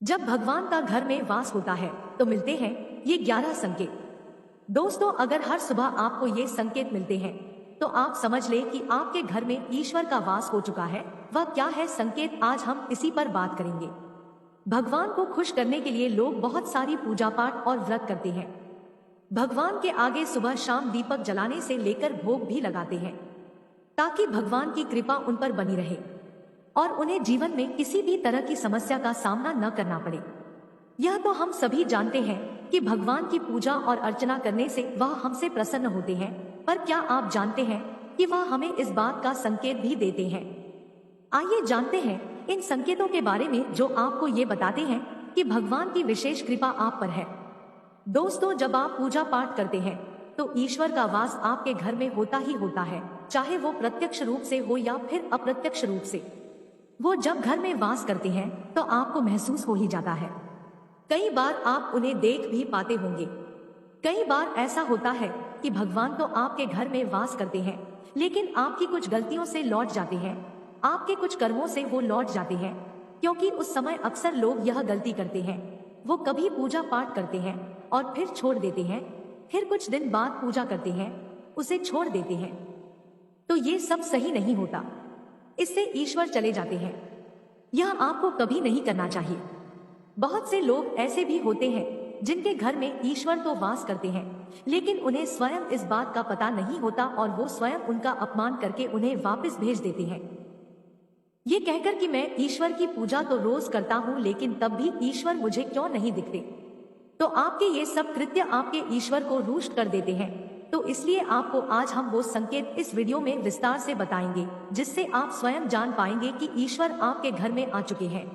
जब भगवान का घर में वास होता है तो मिलते हैं ये 11 संकेत। दोस्तों, अगर हर सुबह आपको ये संकेत मिलते हैं तो आप समझ ले कि आपके घर में ईश्वर का वास हो चुका है। वह क्या है संकेत, आज हम इसी पर बात करेंगे। भगवान को खुश करने के लिए लोग बहुत सारी पूजा पाठ और व्रत करते हैं। भगवान के आगे सुबह शाम दीपक जलाने से लेकर भोग भी लगाते हैं ताकि भगवान की कृपा उन पर बनी रहे और उन्हें जीवन में किसी भी तरह की समस्या का सामना न करना पड़े। यह तो हम सभी जानते हैं कि भगवान की पूजा और अर्चना करने से वह हमसे प्रसन्न होते हैं, पर क्या आप जानते हैं कि वह हमें इस बात का संकेत भी देते हैं? आइए जानते हैं इन संकेतों के बारे में जो आपको ये बताते हैं कि भगवान की विशेष कृपा आप पर है। दोस्तों, जब आप पूजा पाठ करते हैं तो ईश्वर का वास आपके घर में होता ही होता है, चाहे वो प्रत्यक्ष रूप से हो या फिर अप्रत्यक्ष रूप से। वो जब घर में वास करते हैं तो आपको महसूस हो ही जाता है। कई बार आप उन्हें देख भी पाते होंगे। कई बार ऐसा होता है कि भगवान तो आपके घर में वास करते हैं, लेकिन आपकी कुछ गलतियों से लौट जाते हैं, आपके कुछ कर्मों से वो लौट जाते हैं, क्योंकि उस समय अक्सर लोग यह गलती करते हैं। वो कभी पूजा पाठ करते हैं और फिर छोड़ देते हैं, फिर कुछ दिन बाद पूजा करते हैं, उसे छोड़ देते हैं। तो ये सब सही नहीं होता, इससे ईश्वर चले जाते हैं। यह आपको कभी नहीं करना चाहिए। बहुत से लोग ऐसे भी होते हैं जिनके घर में ईश्वर तो वास करते हैं, लेकिन उन्हें स्वयं इस बात का पता नहीं होता और वो स्वयं उनका अपमान करके उन्हें वापस भेज देते हैं, ये कहकर कि मैं ईश्वर की पूजा तो रोज करता हूँ, लेकिन तब भी ईश्वर मुझे क्यों नहीं दिखते। तो आपके ये सब कृत्य आपके ईश्वर को रुष्ट कर देते हैं। तो इसलिए आपको आज हम वो संकेत इस वीडियो में विस्तार से बताएंगे, जिससे आप स्वयं जान पाएंगे कि ईश्वर आपके घर में आ चुके हैं।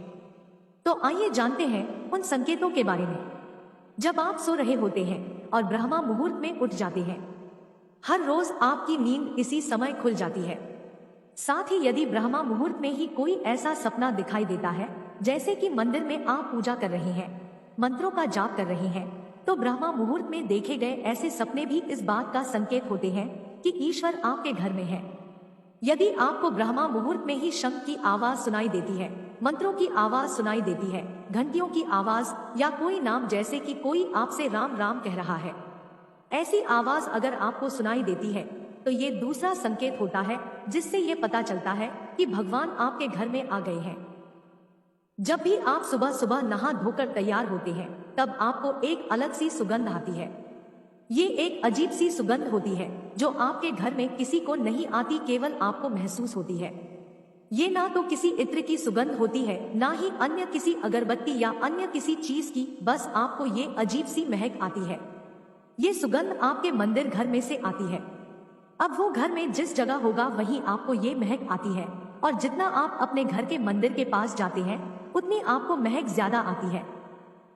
तो आइए जानते हैं उन संकेतों के बारे में। जब आप सो रहे होते हैं और ब्रह्मा मुहूर्त में उठ जाते हैं, हर रोज आपकी नींद इसी समय खुल जाती है। साथ ही यदि ब्रह्मा मुहूर्त में ही कोई ऐसा सपना दिखाई देता है, जैसे कि मंदिर में आप पूजा कर रहे हैं, मंत्रों का जाप कर रहे हैं, तो ब्रह्मा मुहूर्त में देखे गए ऐसे सपने भी इस बात का संकेत होते हैं कि ईश्वर आपके घर में है। यदि आपको ब्रह्मा मुहूर्त में ही शंख की आवाज सुनाई देती है, मंत्रों की आवाज सुनाई देती है, घंटियों की आवाज या कोई नाम, जैसे कि कोई आपसे राम राम कह रहा है, ऐसी आवाज अगर आपको सुनाई देती है, तो ये दूसरा संकेत होता है, जिससे ये पता चलता है कि भगवान आपके घर में आ गए हैं। जब भी आप सुबह सुबह नहा धोकर तैयार होते हैं, तब आपको एक अलग सी सुगंध आती है। ये एक अजीब सी सुगंध होती है जो आपके घर में किसी को नहीं आती, केवल आपको महसूस होती है। ये ना तो किसी इत्र की सुगंध होती है, ना ही अन्य किसी अगरबत्ती या अन्य किसी चीज की, बस आपको ये अजीब सी महक आती है। ये सुगंध आपके मंदिर घर में से आती है। अब वो घर में जिस जगह होगा वहीं आपको ये महक आती है, और जितना आप अपने घर के मंदिर के पास जाते हैं उतनी आपको महक ज्यादा आती है।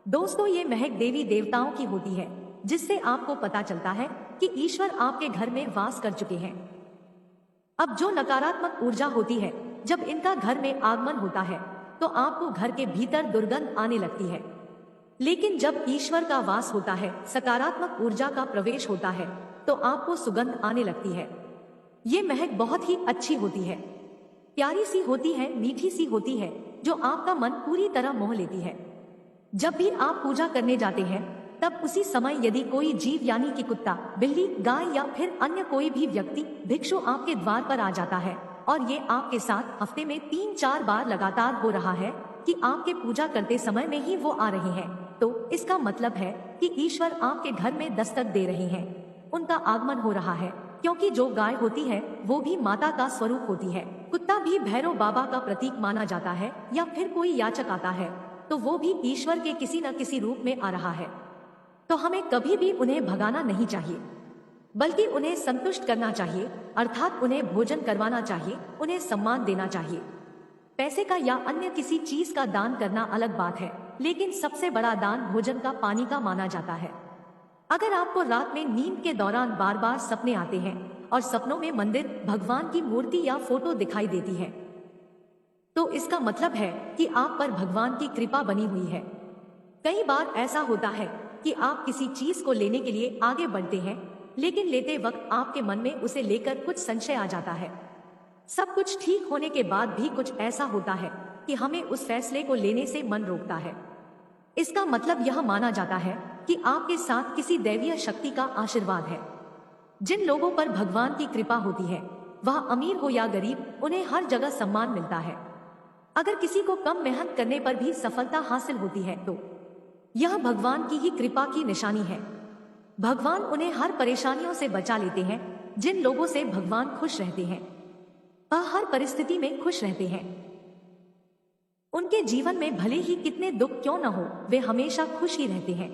दोस्तों, ये महक देवी देवताओं की होती है, जिससे आपको पता चलता है कि ईश्वर आपके घर में वास कर चुके हैं। अब जो नकारात्मक ऊर्जा होती है, जब इनका घर में आगमन होता है तो आपको घर के भीतर दुर्गंध आने लगती है, लेकिन जब ईश्वर का वास होता है, सकारात्मक ऊर्जा का प्रवेश होता है, तो आपको सुगंध आने लगती है। ये महक बहुत ही अच्छी होती है, प्यारी सी होती है, मीठी सी होती है, जो आपका मन पूरी तरह मोह लेती है। जब भी आप पूजा करने जाते हैं, तब उसी समय यदि कोई जीव यानी कि कुत्ता, बिल्ली, गाय या फिर अन्य कोई भी व्यक्ति, भिक्षु आपके द्वार पर आ जाता है और ये आपके साथ हफ्ते में 3-4 बार लगातार हो रहा है कि आपके पूजा करते समय में ही वो आ रहे हैं, तो इसका मतलब है कि ईश्वर आपके घर में दस्तक दे रहे हैं, उनका आगमन हो रहा है। क्योंकि जो गाय होती है वो भी माता का स्वरूप होती है, कुत्ता भी भैरव बाबा का प्रतीक माना जाता है, या फिर कोई याचक आता है तो वो भी ईश्वर के किसी न किसी रूप में आ रहा है। तो हमें कभी भी उन्हें भगाना नहीं चाहिए, बल्कि उन्हें संतुष्ट करना चाहिए, अर्थात उन्हें भोजन करवाना चाहिए, उन्हें सम्मान देना चाहिए। पैसे का या अन्य किसी चीज का दान करना अलग बात है, लेकिन सबसे बड़ा दान भोजन का, पानी का माना जाता है। अगर आपको रात में नींद के दौरान बार बार सपने आते हैं और सपनों में मंदिर, भगवान की मूर्ति या फोटो दिखाई देती है, तो इसका मतलब है कि आप पर भगवान की कृपा बनी हुई है। कई बार ऐसा होता है कि आप किसी चीज को लेने के लिए आगे बढ़ते हैं, लेकिन लेते वक्त आपके मन में उसे लेकर कुछ संशय आ जाता है। सब कुछ ठीक होने के बाद भी कुछ ऐसा होता है कि हमें उस फैसले को लेने से मन रोकता है। इसका मतलब यह माना जाता है कि आपके साथ किसी दैवीय शक्ति का आशीर्वाद है। जिन लोगों पर भगवान की कृपा होती है, वह अमीर हो या गरीब, उन्हें हर जगह सम्मान मिलता है। अगर किसी को कम मेहनत करने पर भी सफलता हासिल होती है तो यह भगवान की ही कृपा की निशानी है। भगवान उन्हें हर परेशानियों से बचा लेते हैं। जिन लोगों से भगवान खुश रहते हैं, वह हर परिस्थिति में खुश रहते हैं। उनके जीवन में भले ही कितने दुख क्यों न हो, वे हमेशा खुश ही रहते हैं।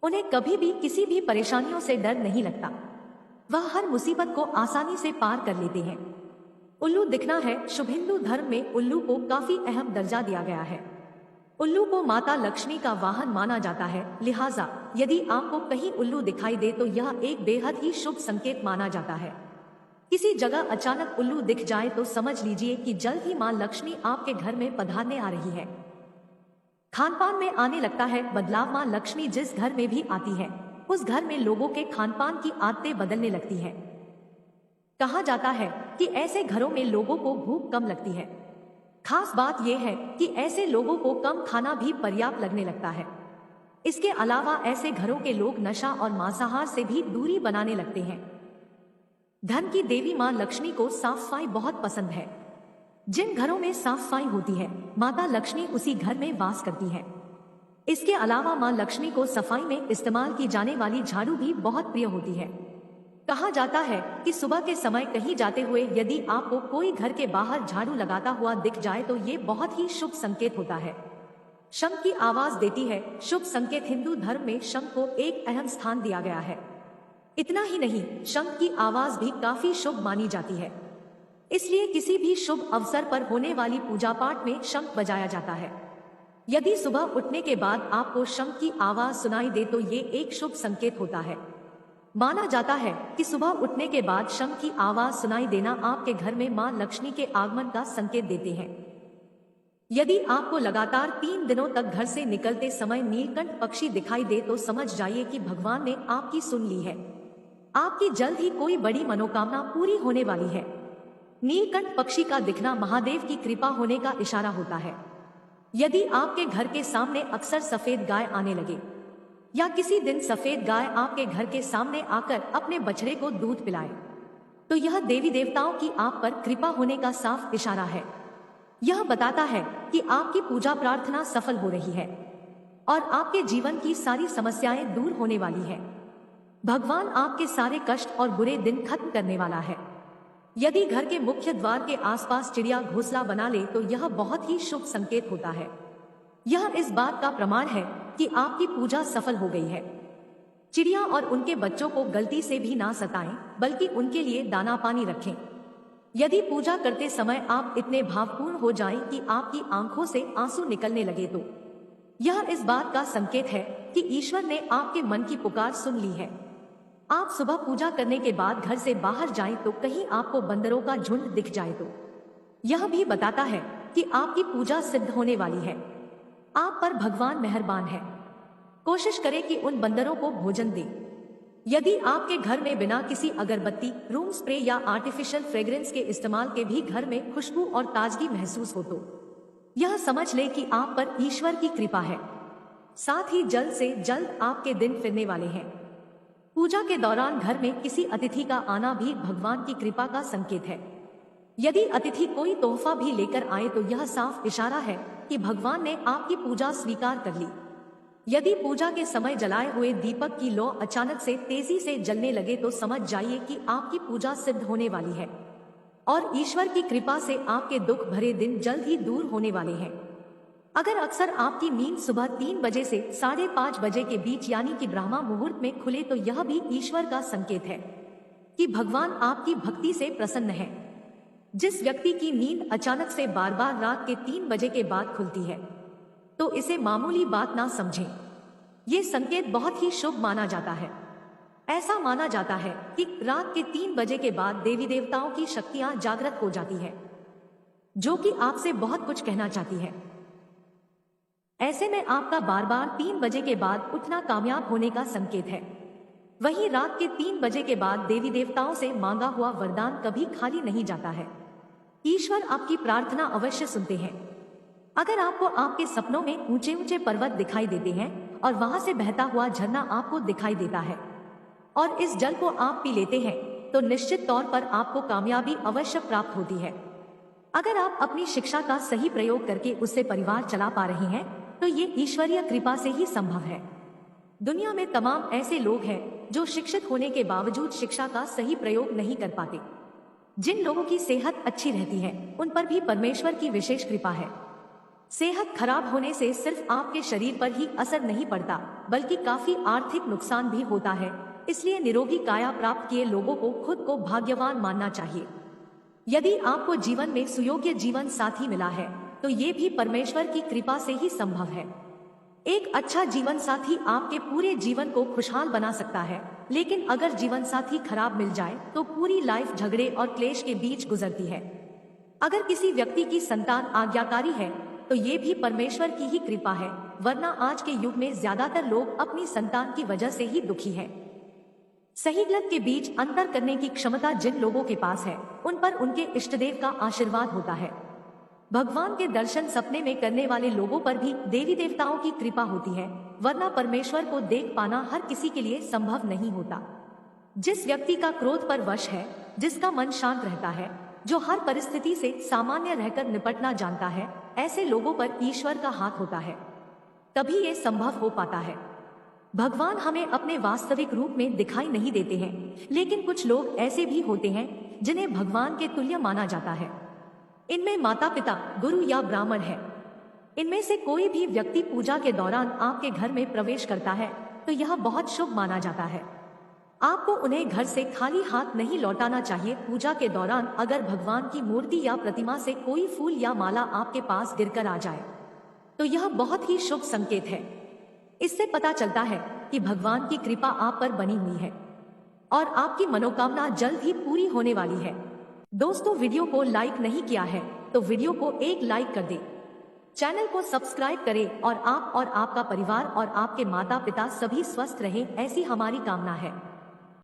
उन्हें कभी भी किसी भी परेशानियों से डर नहीं लगता। वह हर मुसीबत को आसानी से पार कर लेते हैं। उल्लू दिखना है शुभ। हिंदू धर्म में उल्लू को काफी अहम दर्जा दिया गया है। उल्लू को माता लक्ष्मी का वाहन माना जाता है, लिहाजा यदि आपको कहीं उल्लू दिखाई दे तो यह एक बेहद ही शुभ संकेत माना जाता है। किसी जगह अचानक उल्लू दिख जाए तो समझ लीजिए कि जल्द ही मां लक्ष्मी आपके घर में पधारने आ रही है। खानपान में आने लगता है बदलाव। मां लक्ष्मी जिस घर में भी आती है, उस घर में लोगों के खानपान की आदतें बदलने लगती है। कहा जाता है कि ऐसे घरों में लोगों को भूख कम लगती है। खास बात यह है कि ऐसे लोगों को कम खाना भी पर्याप्त लगने लगता है। इसके अलावा ऐसे घरों के लोग नशा और मांसाहार से भी दूरी बनाने लगते हैं। धन की देवी मां लक्ष्मी को साफ सफाई बहुत पसंद है। जिन घरों में साफ सफाई होती है, माता लक्ष्मी उसी घर में वास करती है। इसके अलावा मां लक्ष्मी को सफाई में इस्तेमाल की जाने वाली झाड़ू भी बहुत प्रिय होती है। कहा जाता है कि सुबह के समय कहीं जाते हुए यदि आपको कोई घर के बाहर झाड़ू लगाता हुआ दिख जाए तो ये बहुत ही शुभ संकेत होता है। शंख की आवाज देती है शुभ संकेत। हिंदू धर्म में शंख को एक अहम स्थान दिया गया है। इतना ही नहीं, शंख की आवाज भी काफी शुभ मानी जाती है। इसलिए किसी भी शुभ अवसर पर होने वाली पूजा पाठ में शंख बजाया जाता है। यदि सुबह उठने के बाद आपको शंख की आवाज सुनाई दे तो ये एक शुभ संकेत होता है। माना जाता है कि सुबह उठने के बाद शंख की आवाज सुनाई देना आपके घर में मां लक्ष्मी के आगमन का संकेत देते हैं। यदि आपको लगातार 3 दिनों तक घर से निकलते समय नीलकंठ पक्षी दिखाई दे तो समझ जाइए कि भगवान ने आपकी सुन ली है। आपकी जल्द ही कोई बड़ी मनोकामना पूरी होने वाली है। नीलकंठ पक्षी का दिखना महादेव की कृपा होने का इशारा होता है। यदि आपके घर के सामने अक्सर सफेद गाय आने लगे या किसी दिन सफेद गाय आपके घर के सामने आकर अपने बछड़े को दूध पिलाए तो यह देवी देवताओं की आप पर कृपा होने का साफ इशारा है। यह बताता है कि आपकी पूजा प्रार्थना सफल हो रही है और आपके जीवन की सारी समस्याएं दूर होने वाली है। भगवान आपके सारे कष्ट और बुरे दिन खत्म करने वाला है। यदि घर के मुख्य द्वार के आसपास चिड़िया घोंसला बना ले तो यह बहुत ही शुभ संकेत होता है। यह इस बात का प्रमाण है कि आपकी पूजा सफल हो गई है। चिड़िया और उनके बच्चों को गलती से भी ना सताएं, बल्कि उनके लिए दाना पानी रखें। यदि पूजा करते समय आप इतने भावपूर्ण हो जाएं कि आपकी आंखों से आंसू निकलने लगे तो यह इस बात का संकेत है कि ईश्वर ने आपके मन की पुकार सुन ली है। आप सुबह पूजा करने के बाद घर से बाहर जाएं तो कहीं आपको बंदरों का झुंड दिख जाए तो यह भी बताता है कि आपकी पूजा सिद्ध होने वाली है। आप पर भगवान मेहरबान है। कोशिश करें कि उन बंदरों को भोजन दें। यदि आपके घर में बिना किसी अगरबत्ती, रूम स्प्रे या आर्टिफिशियल फ्रेग्रेंस के इस्तेमाल के भी घर में खुशबू और ताजगी महसूस हो तो यह समझ ले कि आप पर ईश्वर की कृपा है। साथ ही जल्द से जल्द आपके दिन फिरने वाले हैं। पूजा के दौरान घर में किसी अतिथि का आना भी भगवान की कृपा का संकेत है। यदि अतिथि कोई तोहफा भी लेकर आए तो यह साफ इशारा है कि भगवान ने आपकी पूजा स्वीकार कर ली। यदि पूजा के समय जलाए हुए दीपक की लौ अचानक से तेजी से जलने लगे तो समझ जाइए कि आपकी पूजा सिद्ध होने वाली है और ईश्वर की कृपा से आपके दुख भरे दिन जल्द ही दूर होने वाले हैं। अगर अक्सर आपकी नींद सुबह 3 बजे से 5:30 बजे के बीच यानी कि ब्रह्मा मुहूर्त में खुले तो यह भी ईश्वर का संकेत है कि भगवान आपकी भक्ति से प्रसन्न है। जिस व्यक्ति की नींद अचानक से बार बार रात के 3 बजे के बाद खुलती है तो इसे मामूली बात ना समझें। ये संकेत बहुत ही शुभ माना जाता है। ऐसा माना जाता है कि रात के 3 बजे के बाद देवी देवताओं की शक्तियां जागृत हो जाती है, जो कि आपसे बहुत कुछ कहना चाहती है। ऐसे में आपका बार बार 3 बजे के बाद उठना कामयाब होने का संकेत है। वहीं रात के 3 बजे के बाद देवी देवताओं से मांगा हुआ वरदान कभी खाली नहीं जाता है। ईश्वर आपकी प्रार्थना अवश्य सुनते हैं। अगर आपको आपके सपनों में ऊंचे ऊंचे पर्वत दिखाई देते हैं और वहां से बहता हुआ झरना आपको दिखाई देता है और इस जल को आप पी लेते हैं, तो निश्चित तौर पर आपको कामयाबी अवश्य प्राप्त होती है। अगर आप अपनी शिक्षा का सही प्रयोग करके उससे परिवार चला पा रहे हैं, तो ये ईश्वरीय कृपा से ही संभव है। दुनिया में तमाम ऐसे लोग हैं जो शिक्षित होने के बावजूद शिक्षा का सही प्रयोग नहीं कर पाते। जिन लोगों की सेहत अच्छी रहती है, उन पर भी परमेश्वर की विशेष कृपा है। सेहत खराब होने से सिर्फ आपके शरीर पर ही असर नहीं पड़ता, बल्कि काफी आर्थिक नुकसान भी होता है। इसलिए निरोगी काया प्राप्त किए लोगों को खुद को भाग्यवान मानना चाहिए। यदि आपको जीवन में सुयोग्य जीवन साथी मिला है, तो ये भी परमेश्वर की कृपा से ही संभव है। एक अच्छा जीवन साथी आपके पूरे जीवन को खुशहाल बना सकता है, लेकिन अगर जीवन साथी खराब मिल जाए तो पूरी लाइफ झगड़े और क्लेश के बीच गुजरती है। अगर किसी व्यक्ति की संतान आज्ञाकारी है, तो ये भी परमेश्वर की ही कृपा है, वरना आज के युग में ज्यादातर लोग अपनी संतान की वजह से ही दुखी हैं। सही गलत के बीच अंतर करने की क्षमता जिन लोगों के पास है, उन पर उनके इष्टदेव का आशीर्वाद होता है। भगवान के दर्शन सपने में करने वाले लोगों पर भी देवी देवताओं की कृपा होती है, वरना परमेश्वर को देख पाना हर किसी के लिए संभव नहीं होता। जिस व्यक्ति का क्रोध पर वश है, जिसका मन शांत रहता है, जो हर परिस्थिति से सामान्य रहकर निपटना जानता है, ऐसे लोगों पर ईश्वर का हाथ होता है, तभी ये संभव हो पाता है। भगवान हमें अपने वास्तविक रूप में दिखाई नहीं देते हैं, लेकिन कुछ लोग ऐसे भी होते हैं जिन्हें भगवान के तुल्य माना जाता है। इनमें माता पिता, गुरु या ब्राह्मण है। इनमें से कोई भी व्यक्ति पूजा के दौरान आपके घर में प्रवेश करता है, तो यह बहुत शुभ माना जाता है। आपको उन्हें घर से खाली हाथ नहीं लौटाना चाहिए। पूजा के दौरान अगर भगवान की मूर्ति या प्रतिमा से कोई फूल या माला आपके पास गिरकर आ जाए, तो यह बहुत ही शुभ संकेत है। इससे पता चलता है कि भगवान की कृपा आप पर बनी हुई है और आपकी मनोकामना जल्द ही पूरी होने वाली है। दोस्तों, वीडियो को लाइक नहीं किया है तो वीडियो को एक लाइक कर दें। चैनल को सब्सक्राइब करें और आप और आपका परिवार और आपके माता पिता सभी स्वस्थ रहें, ऐसी हमारी कामना है।